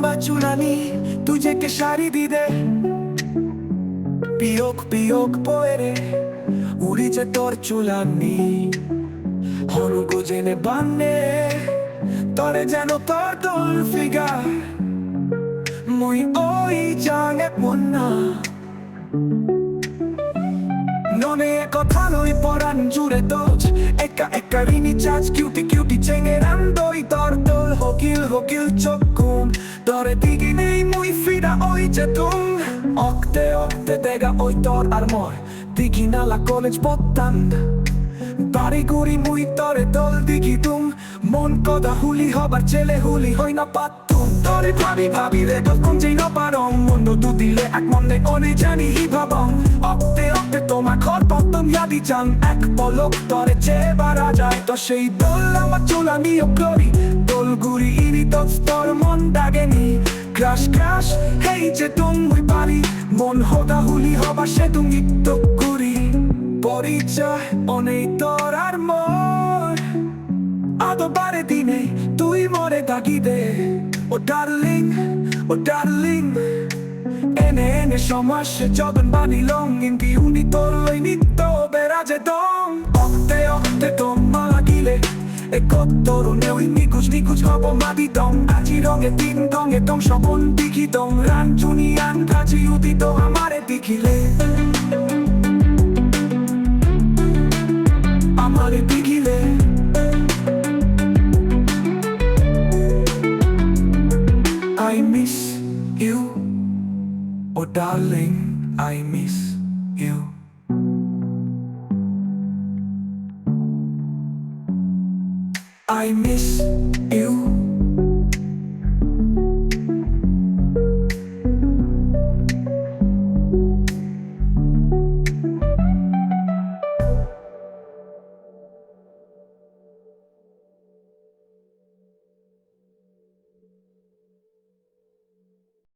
লম্বা চুলানি তুঝে কে শাড়ি দিদে পিয়ক পিয়ক পোয়েরে উড়িছে তোর চুলানি হনুকো জেনে বান্নে তরে যেন তোর দোল ফিগার মুই ওই জানে মন্না ননে কথা লই পরান জুড়ে তোজ একা একা রিনি চাচ কিউটি কিউটি চেঙে রান্দই তোর দোল হকিল হকিল চক্কুম তরে দিগি নেই মুই ফিরা ওই যে তুম অক্তে অক্তে দেগা ওই তোর আর ময় দিগি নালা কলেজ পত্তান বাড়ি গুড়ি মুই তরে দোল দিগি তুম মন কদা হুলি হবার ছেলে হুলি হই না পাত্তুম তরে ভাবি ভাবি রে কখন যেই না পারং মন্দ দু দিলে এক মনে অনে জানি হি ভাবং অক্তে অক্তে তোমার ঘর পত্তম ইয়াদি চাং এক পলক তরে চেয়ে বাড়া যায় তো সেই দোল আমার চুলা নিয়ে করি দোল গুড়ি ইনি তোর মন ডাগেনি ক্রাশ ক্রাশ হেই যে তুমি বাড়ি মন হদা হুলি হবা সে তুমি তো গুড়ি পরিচয় অনেক তোর আর মোর আদো বারে দিনে তুই মরে দাগি দে ও ডার্লিং এনে এনে সমস্যা যখন বানিলং ইন্দি উনি তোর লই নিত্য বেড়াজে দং অক্তে অক্তে তোমা লাগিলে একত্তর নেই নিকুজ নিকুজ হব মাদি দং আজি রঙে তিন দঙে দং সপন দিঘি দং রাঞ্চুনি আন কাজি উদিত আমারে দিঘিলে আমারে দিঘিলে I miss you, oh darling, I miss you. I miss you.